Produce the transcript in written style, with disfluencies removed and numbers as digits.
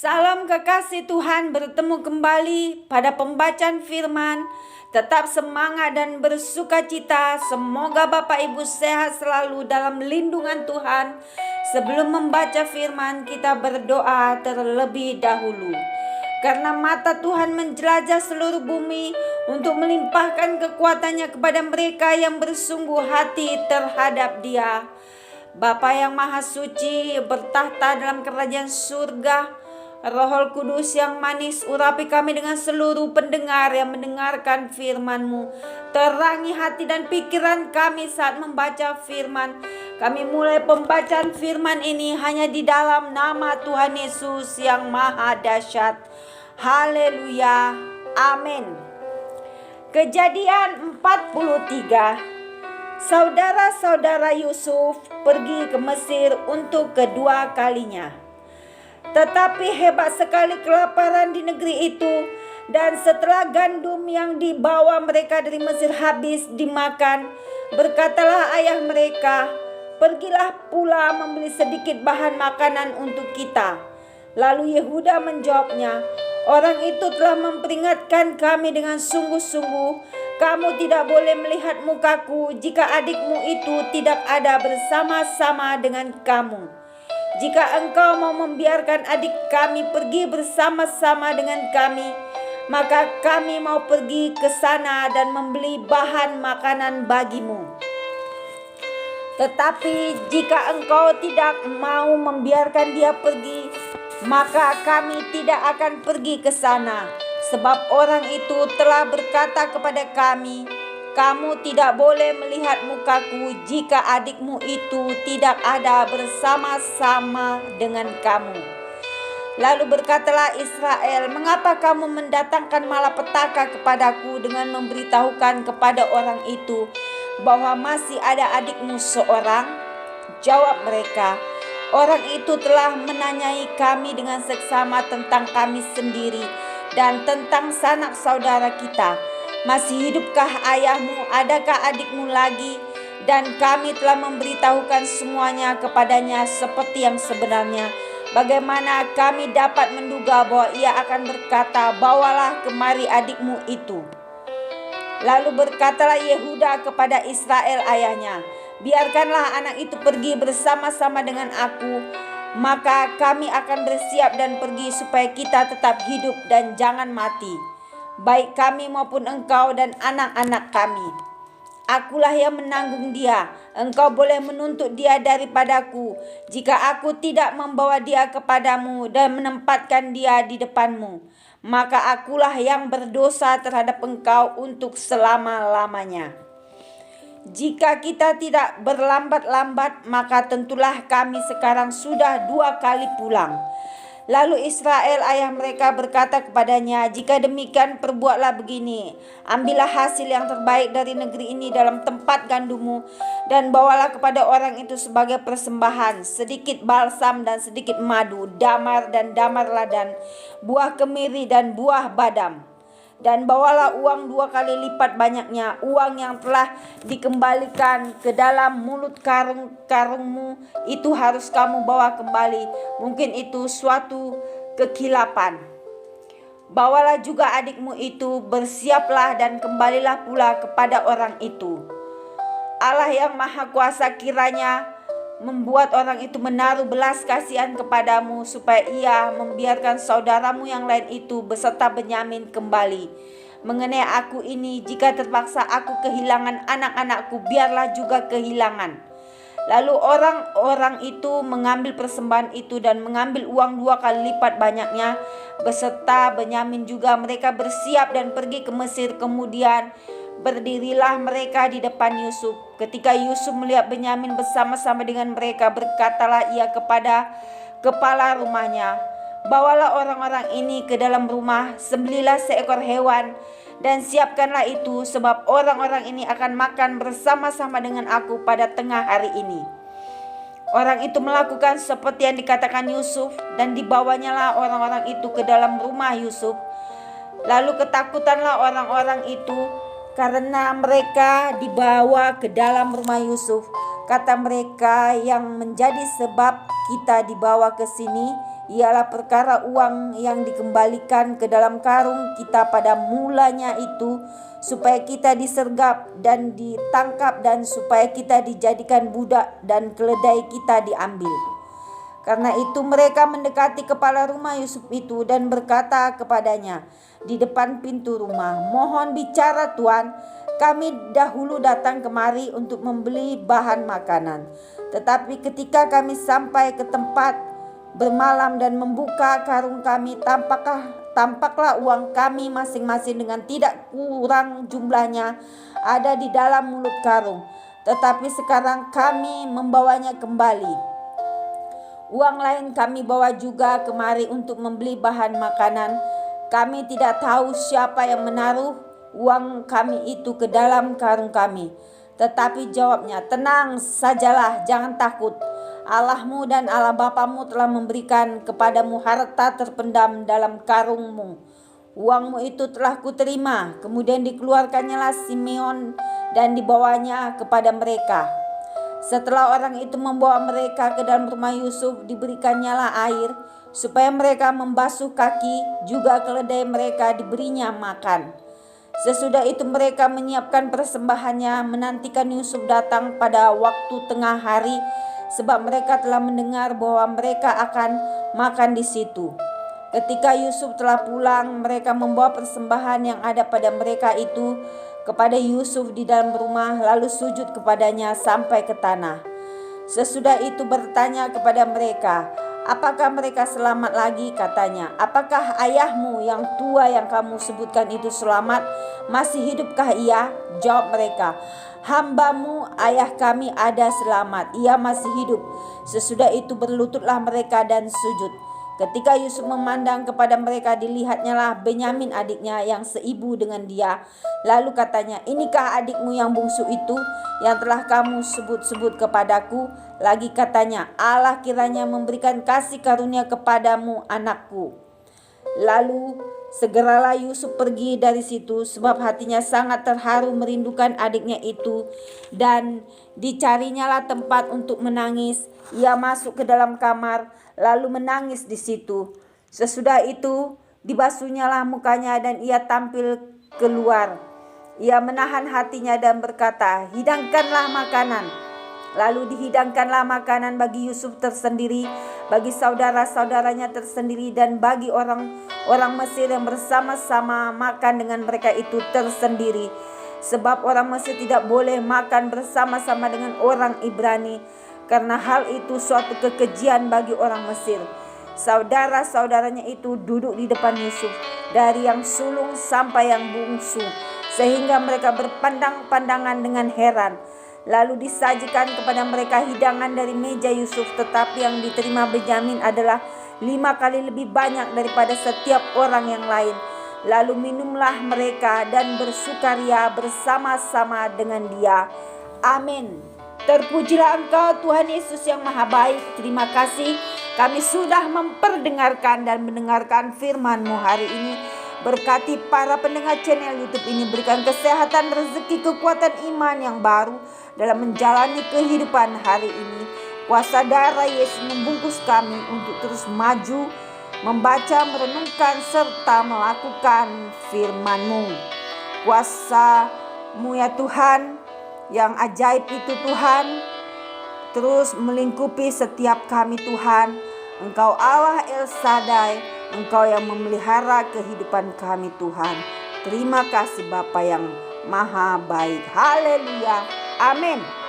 Salam kekasih Tuhan, bertemu kembali pada pembacaan firman. Tetap semangat dan bersukacita. Semoga Bapak Ibu sehat selalu dalam lindungan Tuhan. Sebelum membaca firman, kita berdoa terlebih dahulu. Karena mata Tuhan menjelajah seluruh bumi untuk melimpahkan kekuatannya kepada mereka yang bersungguh hati terhadap Dia. Bapa yang Maha Suci bertahta dalam kerajaan surga, Roh Kudus yang manis, urapi kami dengan seluruh pendengar yang mendengarkan firman-Mu. Terangi hati dan pikiran kami saat membaca firman. Kami mulai pembacaan firman ini hanya di dalam nama Tuhan Yesus yang Maha Dahsyat. Haleluya. Amin. Kejadian 43. Saudara-saudara Yusuf pergi ke Mesir untuk kedua kalinya. Tetapi hebat sekali kelaparan di negeri itu, dan setelah gandum yang dibawa mereka dari Mesir habis dimakan, berkatalah ayah mereka, "Pergilah pula membeli sedikit bahan makanan untuk kita." Lalu Yehuda menjawabnya, "Orang itu telah memperingatkan kami dengan sungguh-sungguh, kamu tidak boleh melihat mukaku jika adikmu itu tidak ada bersama-sama dengan kamu. Jika engkau mau membiarkan adik kami pergi bersama-sama dengan kami, maka kami mau pergi ke sana dan membeli bahan makanan bagimu. Tetapi jika engkau tidak mau membiarkan dia pergi, maka kami tidak akan pergi ke sana. Sebab orang itu telah berkata kepada kami, 'Kamu tidak boleh melihat mukaku jika adikmu itu tidak ada bersama-sama dengan kamu.' Lalu berkatalah Israel, 'Mengapa kamu mendatangkan malapetaka kepadaku dengan memberitahukan kepada orang itu bahwa masih ada adikmu seorang?' Jawab mereka, 'Orang itu telah menanyai kami dengan seksama tentang kami sendiri dan tentang sanak saudara kita. Masih hidupkah ayahmu? Adakah adikmu lagi?' Dan kami telah memberitahukan semuanya kepadanya seperti yang sebenarnya. Bagaimana kami dapat menduga bahwa ia akan berkata, 'Bawalah kemari adikmu itu.' Lalu berkatalah Yehuda kepada Israel ayahnya, 'Biarkanlah anak itu pergi bersama-sama dengan aku, maka kami akan bersiap dan pergi supaya kita tetap hidup dan jangan mati, baik kami maupun engkau dan anak-anak kami. Akulah yang menanggung dia. Engkau boleh menuntut dia daripadaku jika aku tidak membawa dia kepadamu dan menempatkan dia di depanmu. Maka akulah yang berdosa terhadap engkau untuk selama-lamanya. Jika kita tidak berlambat-lambat, maka tentulah kami sekarang sudah 2 kali pulang.' Lalu Israel ayah mereka berkata kepadanya, 'Jika demikian perbuatlah begini, ambillah hasil yang terbaik dari negeri ini dalam tempat gandummu, dan bawalah kepada orang itu sebagai persembahan sedikit balsam dan sedikit madu, damar dan damar ladan, buah kemiri dan buah badam. Dan bawalah uang 2 kali lipat banyaknya, uang yang telah dikembalikan ke dalam mulut karungmu itu harus kamu bawa kembali. Mungkin itu suatu kekilapan. Bawalah juga adikmu itu, bersiaplah dan kembalilah pula kepada orang itu. Allah yang Maha Kuasa kiranya membuat orang itu menaruh belas kasihan kepadamu, supaya ia membiarkan saudaramu yang lain itu beserta Benyamin kembali. Mengenai aku ini, jika terpaksa aku kehilangan anak-anakku, biarlah juga kehilangan.' Lalu orang-orang itu mengambil persembahan itu dan mengambil uang 2 kali lipat banyaknya beserta Benyamin juga. Mereka bersiap dan pergi ke Mesir. Kemudian berdirilah mereka di depan Yusuf. Ketika Yusuf melihat Benyamin bersama-sama dengan mereka, berkatalah ia kepada kepala rumahnya, 'Bawalah orang-orang ini ke dalam rumah, sembelilah seekor hewan dan siapkanlah itu, sebab orang-orang ini akan makan bersama-sama dengan aku pada tengah hari ini.' Orang itu melakukan seperti yang dikatakan Yusuf, dan dibawanyalah orang-orang itu ke dalam rumah Yusuf. Lalu ketakutanlah orang-orang itu karena mereka dibawa ke dalam rumah Yusuf. Kata mereka, 'Yang menjadi sebab kita dibawa ke sini ialah perkara uang yang dikembalikan ke dalam karung kita pada mulanya itu, supaya kita disergap dan ditangkap dan supaya kita dijadikan budak dan keledai kita diambil. Karena itu mereka mendekati kepala rumah Yusuf itu dan berkata kepadanya di depan pintu rumah, "Mohon bicara Tuan, kami dahulu datang kemari untuk membeli bahan makanan. Tetapi ketika kami sampai ke tempat bermalam dan membuka karung kami, tampaklah uang kami masing-masing dengan tidak kurang jumlahnya ada di dalam mulut karung. Tetapi sekarang kami membawanya kembali. Uang lain kami bawa juga kemari untuk membeli bahan makanan. Kami tidak tahu siapa yang menaruh uang kami itu ke dalam karung kami." Tetapi jawabnya, "Tenang sajalah, jangan takut. Allahmu dan Allah bapamu telah memberikan kepadamu harta terpendam dalam karungmu. Uangmu itu telah kuterima." Kemudian dikeluarkannyalah Simeon dan dibawanya kepada mereka. Setelah orang itu membawa mereka ke dalam rumah Yusuf, diberikannya air supaya mereka membasuh kaki, juga keledai mereka diberinya makan. Sesudah itu mereka menyiapkan persembahannya, menantikan Yusuf datang pada waktu tengah hari, sebab mereka telah mendengar bahwa mereka akan makan di situ. Ketika Yusuf telah pulang, mereka membawa persembahan yang ada pada mereka itu kepada Yusuf di dalam rumah, lalu sujud kepadanya sampai ke tanah. Sesudah itu bertanya kepada mereka, "Apakah mereka selamat lagi?" Katanya, "Apakah ayahmu yang tua yang kamu sebutkan itu selamat? Masih hidupkah ia?" Jawab mereka, "Hambamu ayah kami ada selamat, ia masih hidup." Sesudah itu berlututlah mereka dan sujud. Ketika Yusuf memandang kepada mereka, dilihatnyalah Benyamin adiknya yang seibu dengan dia. Lalu katanya, "Inikah adikmu yang bungsu itu yang telah kamu sebut-sebut kepadaku?" Lagi katanya, "Allah kiranya memberikan kasih karunia kepadamu, anakku." Lalu segeralah Yusuf pergi dari situ, sebab hatinya sangat terharu merindukan adiknya itu, dan dicarinyalah tempat untuk menangis. Ia masuk ke dalam kamar, lalu menangis di situ. Sesudah itu dibasuhnyalah mukanya dan ia tampil keluar. Ia menahan hatinya dan berkata, "Hidangkanlah makanan." Lalu dihidangkanlah makanan bagi Yusuf tersendiri, bagi saudara-saudaranya tersendiri, dan bagi orang Mesir yang bersama-sama makan dengan mereka itu tersendiri. Sebab orang Mesir tidak boleh makan bersama-sama dengan orang Ibrani, karena hal itu suatu kekejian bagi orang Mesir. Saudara-saudaranya itu duduk di depan Yusuf, dari yang sulung sampai yang bungsu, sehingga mereka berpandang-pandangan dengan heran. Lalu disajikan kepada mereka hidangan dari meja Yusuf, tetapi yang diterima Benyamin adalah 5 kali lebih banyak daripada setiap orang yang lain. Lalu minumlah mereka dan bersukaria bersama-sama dengan dia. Amin. Terpujilah Engkau Tuhan Yesus yang Maha Baik. Terima kasih kami sudah memperdengarkan dan mendengarkan firman-Mu hari ini. Berkati para pendengar channel YouTube ini, berikan kesehatan, rezeki, kekuatan iman yang baru dalam menjalani kehidupan hari ini. Kuasa darah Yesus membungkus kami untuk terus maju, membaca, merenungkan, serta melakukan firman-Mu. Kuasa-Mu ya Tuhan, yang ajaib itu Tuhan, terus melingkupi setiap kami Tuhan. Engkau Allah El Shaddai, Engkau yang memelihara kehidupan kami Tuhan. Terima kasih Bapa yang Maha Baik. Haleluya. Amin.